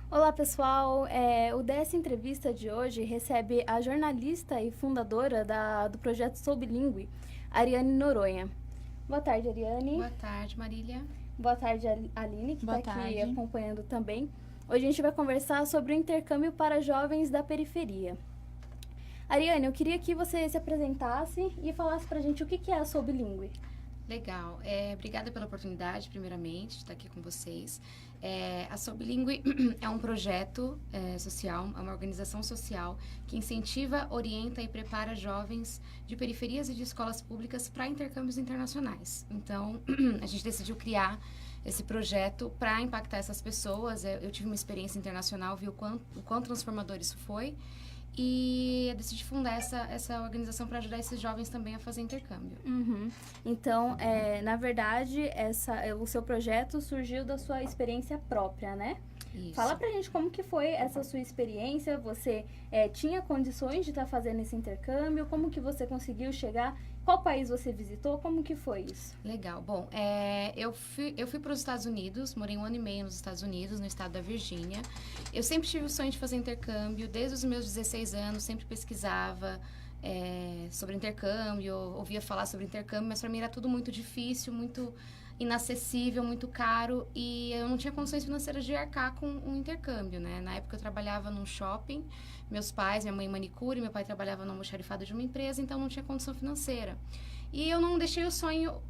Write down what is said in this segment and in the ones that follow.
Olá, pessoal. O dessa entrevista de hoje recebe a jornalista e fundadora do projeto Sou Bilingue, Ariane Noronha. Boa tarde, Ariane. Boa tarde, Marília. Boa tarde, Aline, que está Boa aqui tarde. acompanhando também. Hoje a gente vai conversar sobre o intercâmbio para jovens da periferia. Ariane, eu queria que você se apresentasse e falasse pra gente o que é a Sou Bilingue. Legal. Obrigada pela oportunidade, primeiramente, de estar aqui com vocês. A Sou Bilingue é um projeto social, é uma organização social que incentiva, orienta e prepara jovens de periferias e de escolas públicas para intercâmbios internacionais. Então, a gente decidiu criar esse projeto para impactar essas pessoas. Eu tive uma experiência internacional, vi o quão transformador isso foi. E eu decidi fundar essa organização para ajudar esses jovens também a fazer intercâmbio. Uhum. Então, na verdade, o seu projeto surgiu da sua experiência própria, né? Isso. Fala pra gente como que foi essa sua experiência, você tinha condições de estar fazendo esse intercâmbio, como que você conseguiu chegar, qual país você visitou, como que foi isso? Legal. Bom, eu fui para os Estados Unidos, morei 1 ano e meio nos Estados Unidos, no estado da Virgínia. Eu sempre tive o sonho de fazer intercâmbio, desde os meus 16 anos, sempre pesquisava sobre intercâmbio, ouvia falar sobre intercâmbio, mas para mim era tudo muito difícil, muito inacessível, muito caro, e eu não tinha condições financeiras de arcar com um intercâmbio, né? Na época eu trabalhava num shopping, meus pais, minha mãe manicure, meu pai trabalhava no almoxarifado de uma empresa, então não tinha condição financeira. E eu não deixei o sonho,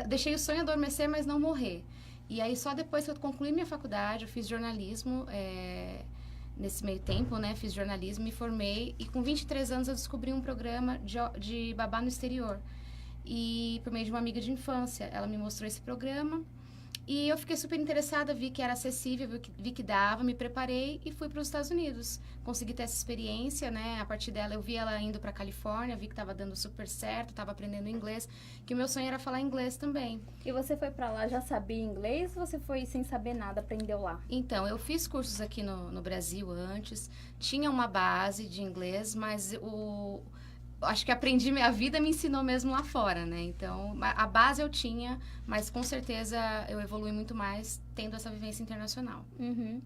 deixei o sonho adormecer, mas não morrer. E aí só depois que eu concluí minha faculdade, eu fiz jornalismo, nesse meio tempo, né, fiz jornalismo, me formei, e com 23 anos eu descobri um programa de babá no exterior. E por meio de uma amiga de infância, ela me mostrou esse programa e eu fiquei super interessada, vi que era acessível, vi que dava, me preparei e fui para os Estados Unidos. Consegui ter essa experiência, né? A partir dela eu vi ela indo para Califórnia, vi que estava dando super certo, estava aprendendo inglês, que o meu sonho era falar inglês também. E você foi pra lá, já sabia inglês ou você foi sem saber nada, aprendeu lá? Então, eu fiz cursos aqui no Brasil antes, tinha uma base de inglês, mas acho que a vida me ensinou mesmo lá fora, né? Então, a base eu tinha, mas com certeza eu evolui muito mais tendo essa vivência internacional. Uhum.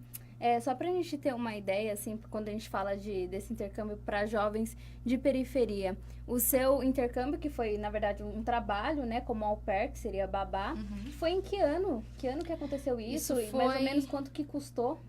Só pra gente ter uma ideia, assim, quando a gente fala desse intercâmbio para jovens de periferia, o seu intercâmbio, que foi, na verdade, um trabalho, né, como au pair, que seria babá, foi em que ano? Que ano que aconteceu isso? E mais ou menos quanto que custou?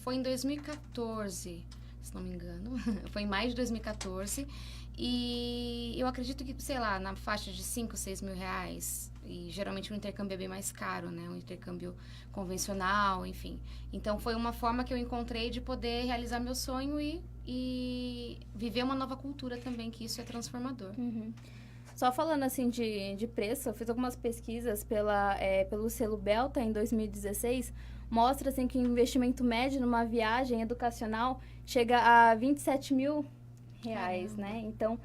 Foi em 2014, se não me engano. Foi em maio de 2014. E eu acredito que, sei lá, na faixa de 5, 6 mil reais. E geralmente o intercâmbio é bem mais caro, né? Um intercâmbio convencional, enfim. Então foi uma forma que eu encontrei de poder realizar meu sonho e viver uma nova cultura também, que isso é transformador. Uhum. Só falando assim de preço, eu fiz algumas pesquisas pelo selo Belta em 2016, mostra assim que o investimento médio numa viagem educacional chega a 27 mil reais, Caramba. né? Então,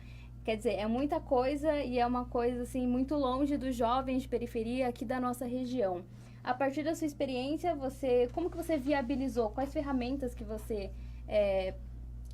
quer dizer, é muita coisa e é uma coisa assim muito longe dos jovens de periferia aqui da nossa região. A partir da sua experiência, como que você viabilizou? Quais ferramentas que você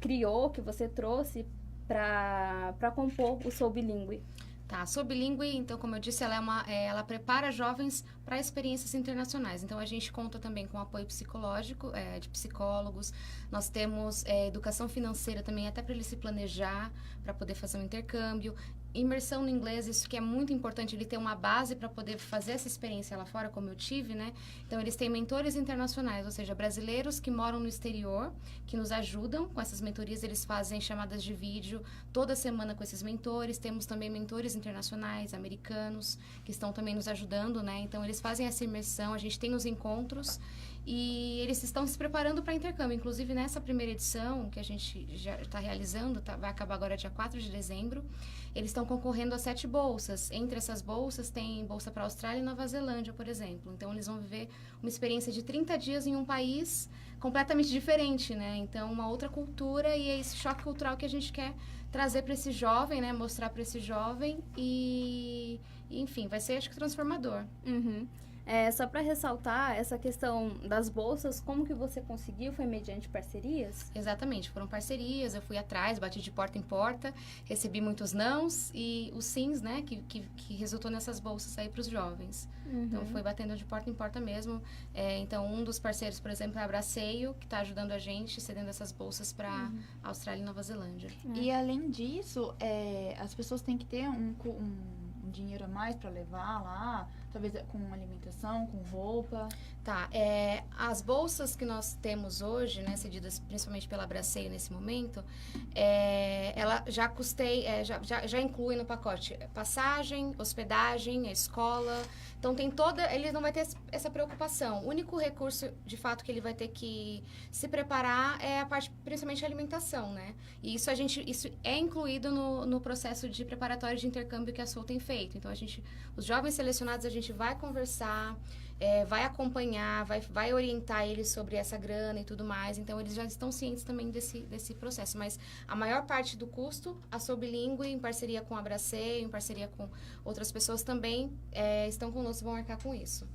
criou, que você trouxe para compor o Sou Bilingue? Tá, a Sou Bilingue, então, como eu disse, ela prepara jovens para experiências internacionais. Então, a gente conta também com apoio psicológico, de psicólogos. Nós temos educação financeira também, até para ele se planejar, para poder fazer um intercâmbio. Imersão no inglês, isso que é muito importante, ele ter uma base para poder fazer essa experiência lá fora, como eu tive, né? Então, eles têm mentores internacionais, ou seja, brasileiros que moram no exterior, que nos ajudam com essas mentorias. Eles fazem chamadas de vídeo toda semana com esses mentores. Temos também mentores internacionais, americanos, que estão também nos ajudando, né? Então, eles fazem essa imersão, a gente tem os encontros e eles estão se preparando para intercâmbio. Inclusive, nessa primeira edição, que a gente já está realizando, vai acabar agora dia 4 de dezembro, eles estão concorrendo a 7 bolsas. Entre essas bolsas, tem bolsa para a Austrália e Nova Zelândia, por exemplo. Então, eles vão viver uma experiência de 30 dias em um país completamente diferente, né? Então, uma outra cultura, e é esse choque cultural que a gente quer trazer para esse jovem, né? Mostrar para esse jovem enfim, vai ser, acho que, transformador. Uhum. Só para ressaltar essa questão das bolsas, como que você conseguiu? Foi mediante parcerias? Exatamente, foram parcerias, eu fui atrás, bati de porta em porta, recebi muitos nãos e os sims, né, que resultou nessas bolsas aí para os jovens. Então, foi batendo de porta em porta mesmo. Então, um dos parceiros, por exemplo, é a Abraceio, que está ajudando a gente, cedendo essas bolsas para Austrália e Nova Zelândia. E, além disso, as pessoas têm que ter um dinheiro a mais para levar lá, talvez com alimentação, com roupa. Tá, as bolsas que nós temos hoje, né, cedidas principalmente pela Abraceio nesse momento, ela já já inclui no pacote passagem, hospedagem, a escola. Então ele não vai ter essa preocupação. O único recurso, de fato, que ele vai ter que se preparar é a parte, principalmente a alimentação, né? E isso é incluído no processo de preparatório de intercâmbio que a SOL tem feito. Então, os jovens selecionados, a gente vai conversar, vai acompanhar, vai orientar eles sobre essa grana e tudo mais. Então, eles já estão cientes também desse processo. Mas a maior parte do custo, a Sou Bilíngue, em parceria com a Abraceio, em parceria com outras pessoas também, estão conosco e vão arcar com isso.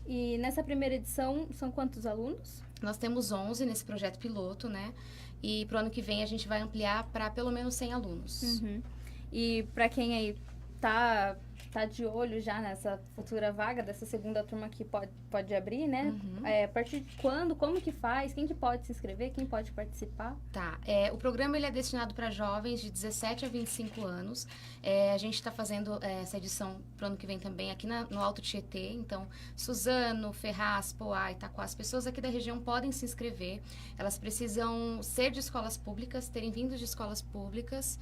E nessa primeira edição, são quantos alunos? Nós temos 11 nesse projeto piloto, né? E pro ano que vem a gente vai ampliar para pelo menos 100 alunos. E para quem aí tá de olho já nessa futura vaga dessa segunda turma que pode abrir, né? A partir de quando, como que faz, quem que pode se inscrever, quem pode participar? Tá, o programa ele é destinado para jovens de 17 a 25 anos. A gente está fazendo essa edição pro ano que vem também aqui no Alto Tietê. Então, Suzano, Ferraz, Poá, Itaquá, as pessoas aqui da região podem se inscrever. Elas precisam ser de escolas públicas, terem vindo de escolas públicas,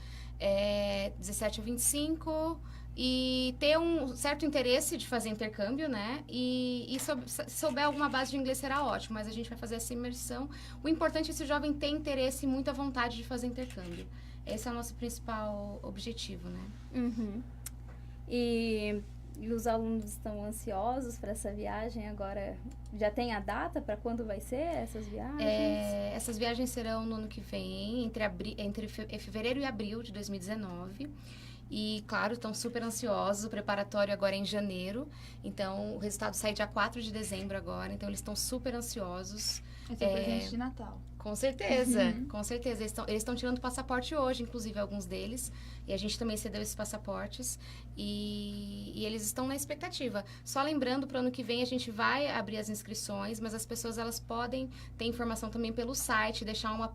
17 a 25... E ter um certo interesse de fazer intercâmbio, né? E se souber alguma base de inglês será ótimo, mas a gente vai fazer essa imersão. O importante é esse jovem ter interesse e muita vontade de fazer intercâmbio. Esse é o nosso principal objetivo, né? E os alunos estão ansiosos para essa viagem agora? Já tem a data para quando vai ser essas viagens? Essas viagens serão no ano que vem, entre fevereiro e abril de 2019. E, claro, estão super ansiosos. O preparatório agora é em janeiro. Então, o resultado sai dia 4 de dezembro agora. Então, eles estão super ansiosos. Esse é o presente de Natal. Com certeza, com certeza. Eles estão tirando passaporte hoje, inclusive, alguns deles. E a gente também cedeu esses passaportes. E eles estão na expectativa. Só lembrando, para o ano que vem, a gente vai abrir as inscrições. Mas as pessoas, elas podem ter informação também pelo site. Deixar uma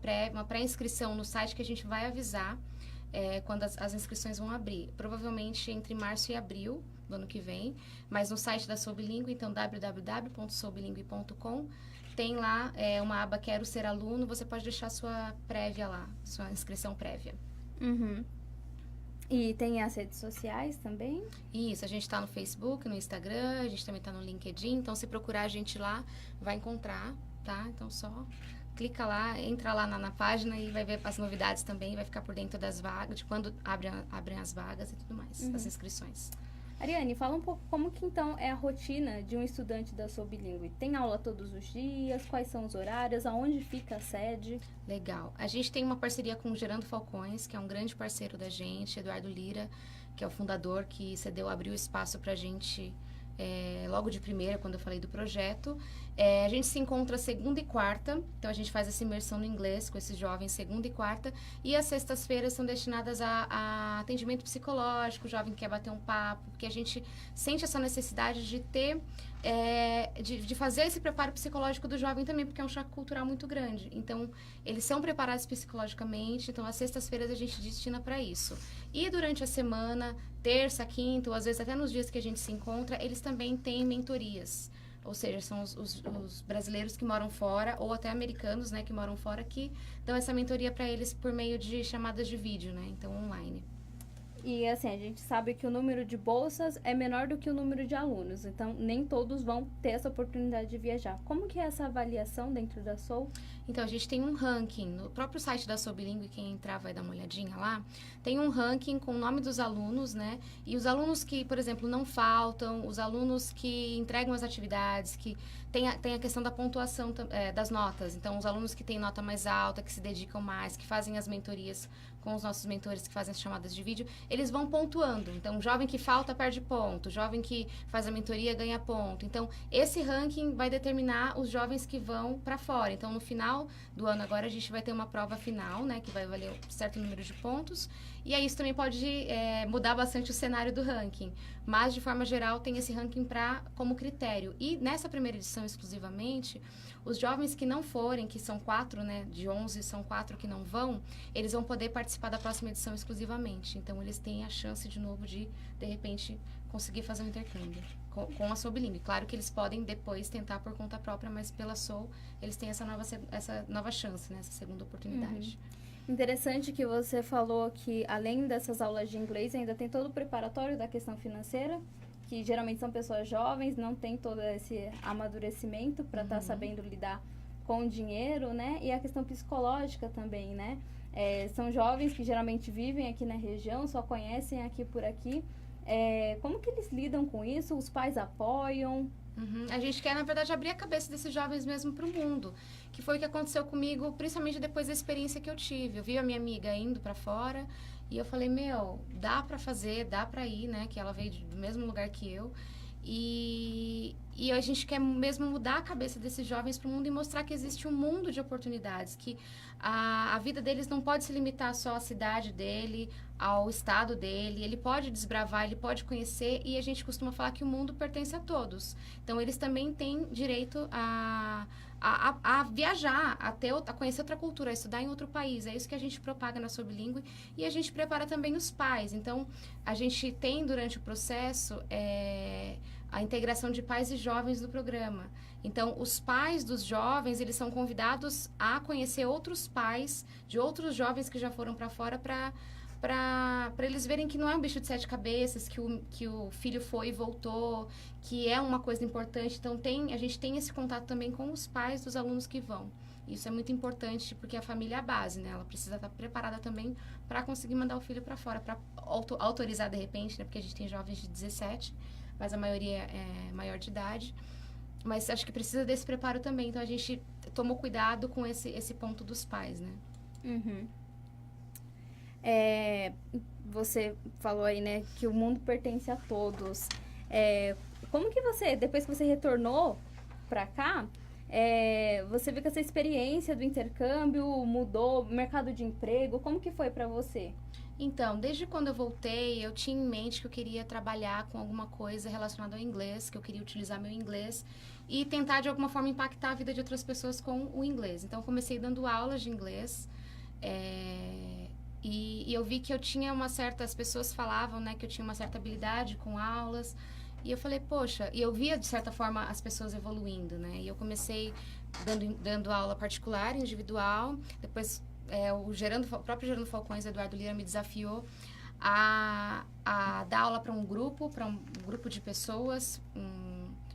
pré-inscrição no site que a gente vai avisar. Quando as inscrições vão abrir. Provavelmente entre março e abril do ano que vem. Mas no site da Sou Bilíngue, então www.soubilingue.com, tem lá uma aba Quero Ser Aluno. Você pode deixar sua prévia lá, sua inscrição prévia. E tem as redes sociais também? Isso, a gente está no Facebook, no Instagram, a gente também está no LinkedIn. Então, se procurar a gente lá, vai encontrar, tá? Então, só clica lá, entra lá na página e vai ver as novidades também, vai ficar por dentro das vagas, de quando abrem as vagas e tudo mais, as inscrições. Ariane, fala um pouco como que então é a rotina de um estudante da Sou Bilíngue. Tem aula todos os dias? Quais são os horários? Aonde fica a sede? Legal. A gente tem uma parceria com o Gerando Falcões, que é um grande parceiro da gente, Eduardo Lira, que é o fundador, que abriu espaço pra gente logo de primeira, quando eu falei do projeto. A gente se encontra segunda e quarta, então a gente faz essa imersão no inglês com esses jovens segunda e quarta, e as sextas-feiras são destinadas a atendimento psicológico, o jovem quer bater um papo, porque a gente sente essa necessidade de ter, de fazer esse preparo psicológico do jovem também, porque é um choque cultural muito grande. Então, eles são preparados psicologicamente, então as sextas-feiras a gente destina para isso. E durante a semana, terça, quinta, ou às vezes até nos dias que a gente se encontra, eles também têm mentorias. Ou seja, são os brasileiros que moram fora, ou até americanos, né, que moram fora, que dão essa mentoria para eles por meio de chamadas de vídeo, né, então online. E assim, a gente sabe que o número de bolsas é menor do que o número de alunos, então nem todos vão ter essa oportunidade de viajar. Como que é essa avaliação dentro da Sou? Então, a gente tem um ranking, no próprio site da Sou Bilíngue, quem entrar vai dar uma olhadinha lá, tem um ranking com o nome dos alunos, né, e os alunos que, por exemplo, não faltam, os alunos que entregam as atividades, que tem a questão da pontuação das notas, então os alunos que têm nota mais alta, que se dedicam mais, que fazem as mentorias com os nossos mentores que fazem as chamadas de vídeo, eles vão pontuando. Então, jovem que falta perde ponto, jovem que faz a mentoria ganha ponto. Então, esse ranking vai determinar os jovens que vão para fora. Então, no final do ano agora, a gente vai ter uma prova final, né, que vai valer um certo número de pontos. E aí, isso também pode mudar bastante o cenário do ranking. Mas, de forma geral, tem esse ranking como critério. E nessa primeira edição, exclusivamente, os jovens que não forem, que são 4, né, de 11, são 4 que não vão, eles vão poder participar da próxima edição exclusivamente. Então, eles têm a chance, de novo, de repente, conseguir fazer um intercâmbio com a Soul Bilingue. Claro que eles podem depois tentar por conta própria, mas pela Soul, eles têm essa nova chance, né, essa segunda oportunidade. Interessante que você falou que, além dessas aulas de inglês, ainda tem todo o preparatório da questão financeira, que geralmente são pessoas jovens, não tem todo esse amadurecimento para estar sabendo lidar com o dinheiro, né? E a questão psicológica também, né? São jovens que geralmente vivem aqui na região, só conhecem aqui por aqui. Como que eles lidam com isso? Os pais apoiam? A gente quer, na verdade, abrir a cabeça desses jovens mesmo para o mundo, que foi o que aconteceu comigo, principalmente depois da experiência que eu tive. Eu vi a minha amiga indo para fora e eu falei, dá para fazer, dá para ir, né? Que ela veio do mesmo lugar que eu. E a gente quer mesmo mudar a cabeça desses jovens para o mundo e mostrar que existe um mundo de oportunidades, que a vida deles não pode se limitar só à cidade dele, ao estado dele, ele pode desbravar, ele pode conhecer, e a gente costuma falar que o mundo pertence a todos. Então, eles também têm direito a viajar, a conhecer outra cultura, a estudar em outro país. É isso que a gente propaga na Soul Bilingue, e a gente prepara também os pais. Então, a gente tem, durante o processo, a integração de pais e jovens no programa. Então, os pais dos jovens, eles são convidados a conhecer outros pais de outros jovens que já foram para fora para eles verem que não é um bicho de 7 cabeças, que o filho foi e voltou, que é uma coisa importante. Então, a gente tem esse contato também com os pais dos alunos que vão. Isso é muito importante, porque a família é a base, né? Ela precisa estar preparada também para conseguir mandar o filho para fora, para autorizar de repente, né? Porque a gente tem jovens de 17, mas a maioria é maior de idade. Mas acho que precisa desse preparo também. Então, a gente tomou cuidado com esse ponto dos pais, né? Você falou aí, né, que o mundo pertence a todos. Como que você, depois que você retornou pra cá, você viu que essa experiência do intercâmbio mudou o mercado de emprego? Como que foi pra você? Então, desde quando eu voltei, eu tinha em mente que eu queria trabalhar com alguma coisa relacionada ao inglês, que eu queria utilizar meu inglês e tentar, de alguma forma, impactar a vida de outras pessoas com o inglês. Então, eu comecei dando aulas de inglês, e eu vi que eu tinha as pessoas falavam, né, que eu tinha uma certa habilidade com aulas, e eu falei, poxa, e eu via, de certa forma, as pessoas evoluindo, né, e eu comecei dando aula particular, individual, depois o próprio Gerando Falcões, Eduardo Lira, me desafiou a dar aula para um grupo de pessoas,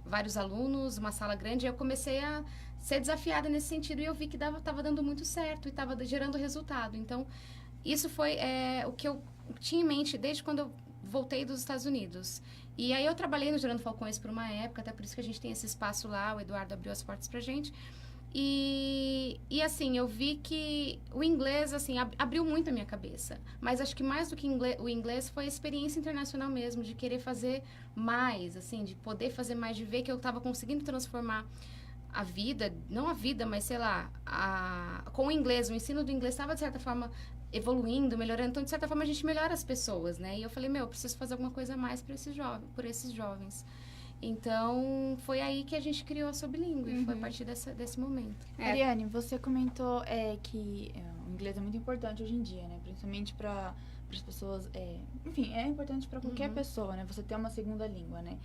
vários alunos, uma sala grande, e eu comecei a ser desafiada nesse sentido, e eu vi que estava dando muito certo, e estava gerando resultado. Então, isso foi o que eu tinha em mente desde quando eu voltei dos Estados Unidos. E aí eu trabalhei no Gerando Falcões por uma época, até por isso que a gente tem esse espaço lá, o Eduardo abriu as portas pra gente. E assim, eu vi que o inglês, assim, abriu muito a minha cabeça. Mas acho que mais do que o inglês foi a experiência internacional mesmo, de querer fazer mais, assim, de poder fazer mais, de ver que eu estava conseguindo transformar a vida, não a vida, mas sei lá, com o inglês, o ensino do inglês estava, de certa forma, evoluindo, melhorando. Então, de certa forma, a gente melhora as pessoas, né? E eu falei, eu preciso fazer alguma coisa a mais por esses jovens. Então, foi aí que a gente criou a Soul Bilingue, foi a partir desse momento. Ariane, você comentou que o inglês é muito importante hoje em dia, né? Principalmente para as pessoas, enfim, é importante para qualquer pessoa, né? Você ter uma segunda língua, né?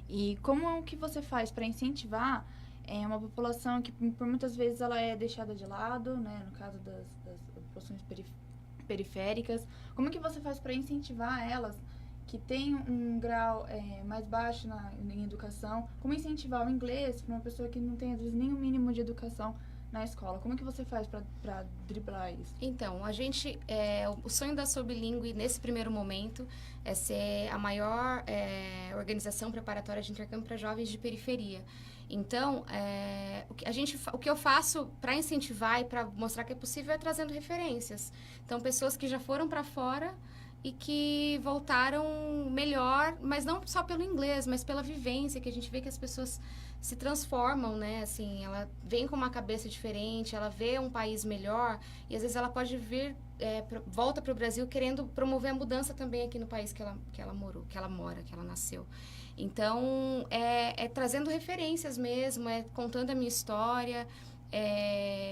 E como que você faz para incentivar uma população que, por muitas vezes, ela é deixada de lado, né? No caso das populações periféricas, como que você faz para incentivar elas que têm um grau mais baixo em educação, como incentivar o inglês para uma pessoa que não tem, às vezes, nem o mínimo de educação na escola? Como que você faz para driblar isso? Então, o sonho da Soul Bilingue, nesse primeiro momento, é ser a maior organização preparatória de intercâmbio para jovens de periferia. Então, o que eu faço para incentivar e para mostrar que é possível é trazendo referências. Então, pessoas que já foram para fora e que voltaram melhor, mas não só pelo inglês, mas pela vivência, que a gente vê que as pessoas se transformam, né? Assim, ela vem com uma cabeça diferente, ela vê um país melhor e às vezes ela pode vir, volta para o Brasil querendo promover a mudança também aqui no país que ela morou, que ela mora, que ela nasceu. Então, trazendo referências mesmo, contando a minha história,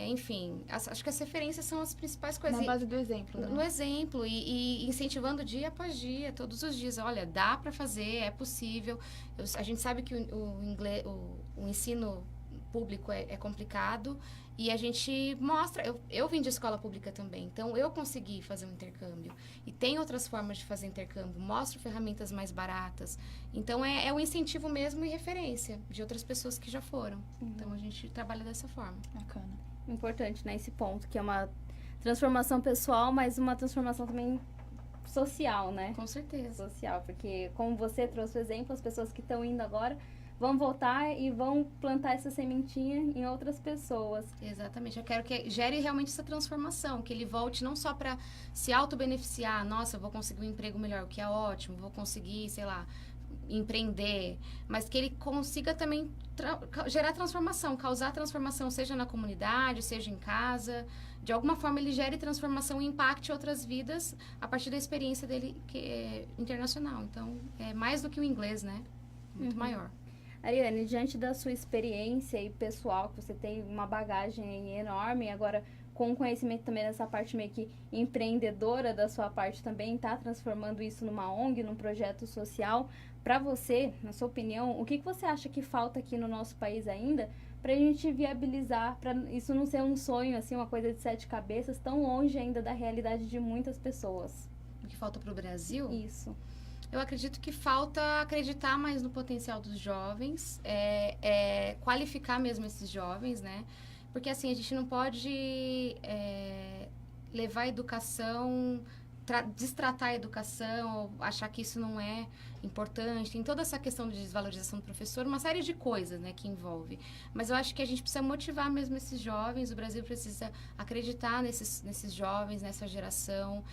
enfim, acho que as referências são as principais coisas. Na base do exemplo, né? No exemplo e incentivando dia após dia, todos os dias. Olha, dá para fazer, é possível. A gente sabe que o ensino público é complicado e a gente mostra. Eu vim de escola pública também, então eu consegui fazer um intercâmbio. E tem outras formas de fazer intercâmbio, mostro ferramentas mais baratas. Então é um incentivo mesmo e referência de outras pessoas que já foram. Então a gente trabalha dessa forma. Bacana. Importante, né, esse ponto, que é uma transformação pessoal, mas uma transformação também social, né? Com certeza. Social, porque como você trouxe o exemplo, as pessoas que estão indo agora vão voltar e vão plantar essa sementinha em outras pessoas. Exatamente. Eu quero que gere realmente essa transformação, que ele volte não só para se auto-beneficiar, nossa, eu vou conseguir um emprego melhor, o que é ótimo, vou conseguir, sei lá, empreender, mas que ele consiga também gerar transformação, causar transformação, seja na comunidade, seja em casa. De alguma forma, ele gere transformação e impacte outras vidas a partir da experiência dele, que é internacional. Então, é mais do que o inglês, né? Muito maior. Ariane, diante da sua experiência e pessoal, que você tem uma bagagem enorme, agora com conhecimento também nessa parte meio que empreendedora da sua parte também, está transformando isso numa ONG, num projeto social. Para você, na sua opinião, o que você acha que falta aqui no nosso país ainda para a gente viabilizar, para isso não ser um sonho, assim, uma coisa de 7 cabeças, tão longe ainda da realidade de muitas pessoas? O que falta para o Brasil? Isso. Eu acredito que falta acreditar mais no potencial dos jovens, qualificar mesmo esses jovens, né? Porque, assim, a gente não pode levar a educação, destratar a educação, ou achar que isso não é importante. Tem toda essa questão de desvalorização do professor, uma série de coisas, né, que envolve. Mas eu acho que a gente precisa motivar mesmo esses jovens, o Brasil precisa acreditar nesses jovens, nessa geração,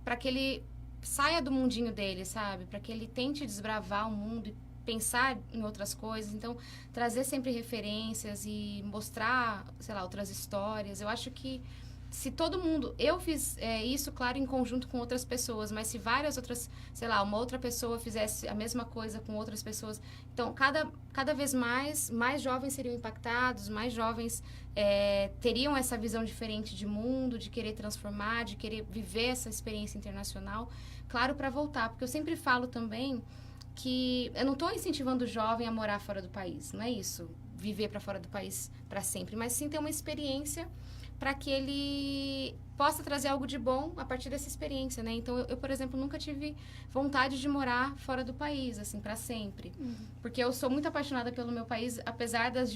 para que ele saia do mundinho dele, sabe? Para que ele tente desbravar o mundo e pensar em outras coisas. Então, trazer sempre referências e mostrar, sei lá, outras histórias. Eu acho que se todo mundo... Eu fiz isso, claro, em conjunto com outras pessoas, mas se várias outras, sei lá, uma outra pessoa fizesse a mesma coisa com outras pessoas... Então, cada vez mais jovens seriam impactados, mais jovens teriam essa visão diferente de mundo, de querer transformar, de querer viver essa experiência internacional. Claro, para voltar, porque eu sempre falo também que eu não estou incentivando o jovem a morar fora do país, não é isso, viver para fora do país para sempre, mas sim ter uma experiência para que ele possa trazer algo de bom a partir dessa experiência, né? Então, eu, por exemplo, nunca tive vontade de morar fora do país, assim, para sempre. Porque eu sou muito apaixonada pelo meu país, apesar das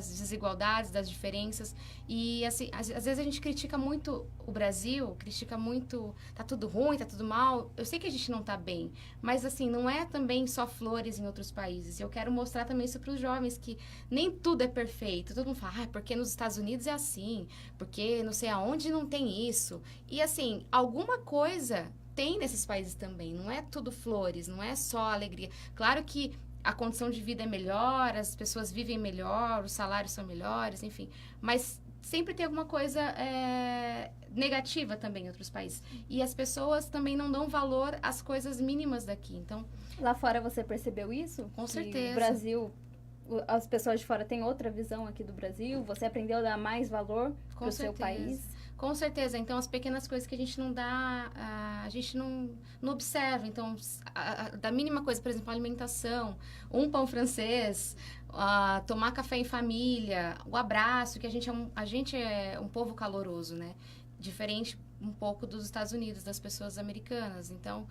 desigualdades, das diferenças. E, assim, às vezes a gente critica muito o Brasil, critica muito, tá tudo ruim, tá tudo mal. Eu sei que a gente não tá bem, mas, assim, não é também só flores em outros países. Eu quero mostrar também isso para os jovens, que nem tudo é perfeito. Todo mundo fala, porque nos Estados Unidos é assim, porque não sei aonde não tem isso. E, assim, alguma coisa tem nesses países também. Não é tudo flores, não é só alegria. Claro que a condição de vida é melhor, as pessoas vivem melhor, os salários são melhores, enfim. Mas sempre tem alguma coisa negativa também em outros países. E as pessoas também não dão valor às coisas mínimas daqui. Então, lá fora você percebeu isso? Com Que certeza. O Brasil... As pessoas de fora têm outra visão aqui do Brasil? Você aprendeu a dar mais valor para o seu país? Com certeza. Então, as pequenas coisas que a gente não dá, a gente não observa. Então, da mínima coisa, por exemplo, a alimentação, um pão francês, tomar café em família, o abraço, que a gente é um povo caloroso, né? Diferente um pouco dos Estados Unidos, das pessoas americanas. Então,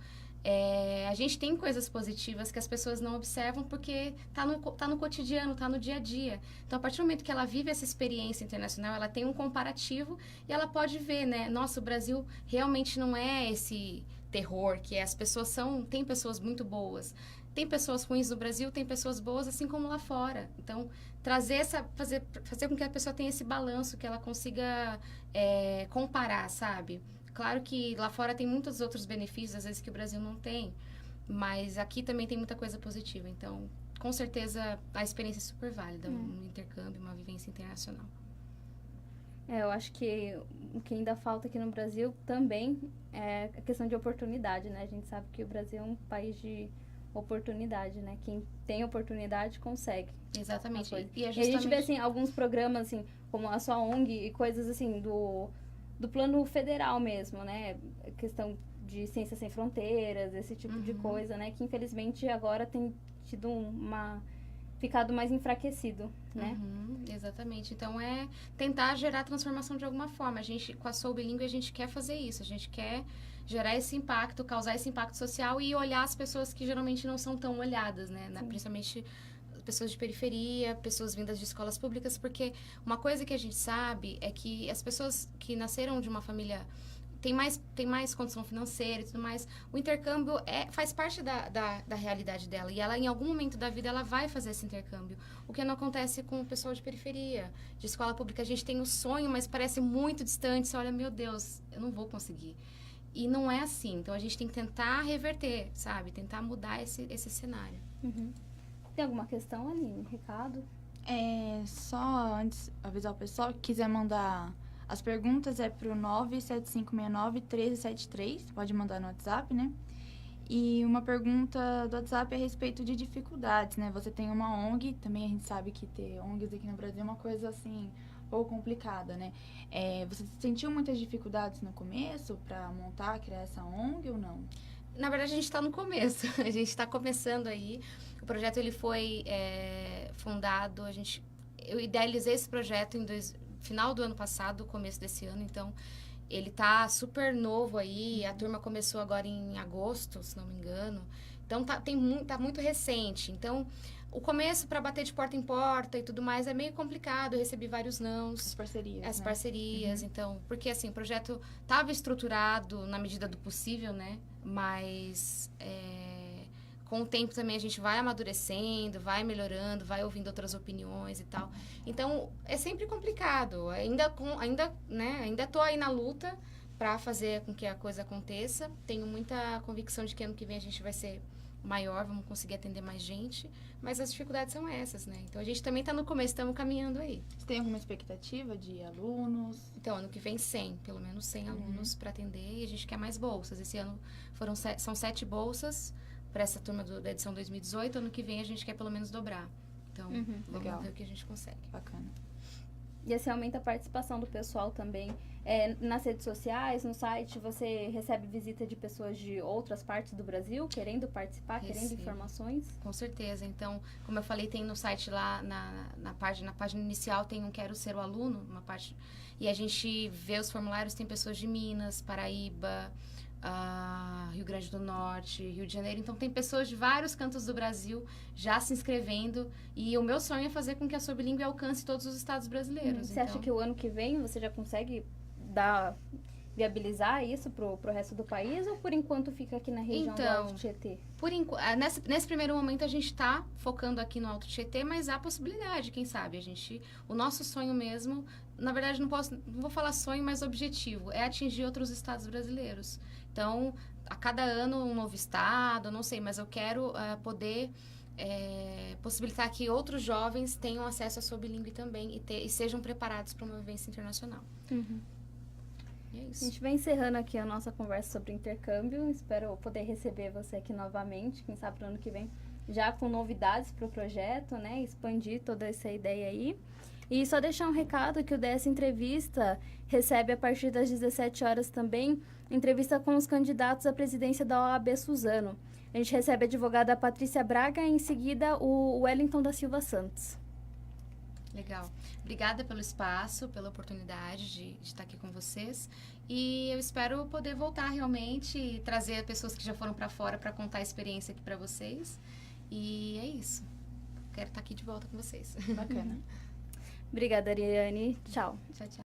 a gente tem coisas positivas que as pessoas não observam porque tá no cotidiano, tá no dia a dia. Então, a partir do momento que ela vive essa experiência internacional, ela tem um comparativo e ela pode ver, né? Nossa, o Brasil realmente não é esse terror, que as pessoas tem pessoas muito boas. tem pessoas ruins no Brasil, tem pessoas boas, assim como lá fora. Então, fazer com que a pessoa tenha esse balanço, que ela consiga comparar, sabe? Claro que lá fora tem muitos outros benefícios, às vezes, que o Brasil não tem. Mas aqui também tem muita coisa positiva. Então, com certeza, a experiência é super válida. Um intercâmbio, uma vivência internacional. Eu acho que o que ainda falta aqui no Brasil também é a questão de oportunidade, né? A gente sabe que o Brasil é um país de oportunidade, né? Quem tem oportunidade consegue. Exatamente. E a gente vê, assim, alguns programas, assim, como a sua ONG e coisas, assim, do plano federal mesmo, né? Questão de Ciências Sem Fronteiras, esse tipo de coisa, né? Que, infelizmente, agora tem tido ficado mais enfraquecido, né? Exatamente. Então, é tentar gerar transformação de alguma forma. A gente, com a Sou Bilíngue, a gente quer fazer isso. A gente quer gerar esse impacto, causar esse impacto social e olhar as pessoas que geralmente não são tão olhadas, né? Principalmente pessoas de periferia, pessoas vindas de escolas públicas, porque uma coisa que a gente sabe é que as pessoas que nasceram de uma família tem mais condição financeira e tudo mais, o intercâmbio faz parte da realidade dela. E ela, em algum momento da vida, ela vai fazer esse intercâmbio. O que não acontece com o pessoal de periferia, de escola pública. A gente tem o sonho, mas parece muito distante. Você olha, meu Deus, eu não vou conseguir. E não é assim. Então, a gente tem que tentar reverter, sabe? Tentar mudar esse cenário. Tem alguma questão, Aline? Recado? Só antes, avisar o pessoal que quiser mandar... As perguntas pro 97569-1373, pode mandar no WhatsApp, né? E uma pergunta do WhatsApp é a respeito de dificuldades, né? Você tem uma ONG, também a gente sabe que ter ONGs aqui no Brasil é uma coisa, assim, um pouco complicada, né? Você sentiu muitas dificuldades no começo para montar, criar essa ONG ou não? Na verdade, a gente está no começo. A gente está começando aí. O projeto, ele foi fundado, eu idealizei esse projeto final do ano passado, começo desse ano, então ele tá super novo aí, a turma começou agora em agosto, se não me engano, então tá muito recente, então o começo para bater de porta em porta e tudo mais é meio complicado, eu recebi vários nãos. As parcerias, então, porque assim, o projeto tava estruturado na medida do possível, né, mas com o tempo também a gente vai amadurecendo, vai melhorando, vai ouvindo outras opiniões e tal. Então, é sempre complicado. Ainda tô aí na luta para fazer com que a coisa aconteça. Tenho muita convicção de que ano que vem a gente vai ser maior, vamos conseguir atender mais gente. Mas as dificuldades são essas, né? Então, a gente também está no começo, estamos caminhando aí. Você tem alguma expectativa de alunos? Então, ano que vem 100, pelo menos 100 alunos para atender. E a gente quer mais bolsas. Esse ano são 7 bolsas para essa turma da edição 2018, ano que vem a gente quer pelo menos dobrar. Então, vamos ver o que a gente consegue. Bacana. E assim aumenta a participação do pessoal também. Nas redes sociais, no site, você recebe visita de pessoas de outras partes do Brasil querendo participar, querendo informações? Com certeza. Então, como eu falei, tem no site lá, na página inicial, tem um Quero Ser o Aluno, uma parte... E a gente vê os formulários, tem pessoas de Minas, Paraíba... Rio Grande do Norte, Rio de Janeiro. Então, tem pessoas de vários cantos do Brasil já se inscrevendo. E o meu sonho é fazer com que a Sou Bilíngue alcance todos os estados brasileiros. Você acha que o ano que vem você já consegue viabilizar isso pro resto do país? Ou por enquanto fica aqui na região do Alto Tietê? Nesse primeiro momento, a gente está focando aqui no Alto Tietê, mas há possibilidade, quem sabe? O nosso sonho mesmo, na verdade, não vou falar sonho, mas objetivo, é atingir outros estados brasileiros. Então, a cada ano um novo estado, não sei, mas eu quero poder possibilitar que outros jovens tenham acesso à Sou Bilíngue também e sejam preparados para uma vivência internacional. E é isso. A gente vai encerrando aqui a nossa conversa sobre intercâmbio. Espero poder receber você aqui novamente, quem sabe no ano que vem, já com novidades para o projeto, né? Expandir toda essa ideia aí. E só deixar um recado que o DS Entrevista recebe a partir das 17 horas também entrevista com os candidatos à presidência da OAB Suzano. A gente recebe a advogada Patrícia Braga e em seguida o Wellington da Silva Santos. Legal. Obrigada pelo espaço, pela oportunidade de estar aqui com vocês. E eu espero poder voltar realmente e trazer pessoas que já foram para fora para contar a experiência aqui para vocês. E é isso. Quero estar aqui de volta com vocês. Bacana. Obrigada, Ariane. Tchau. Tchau, tchau.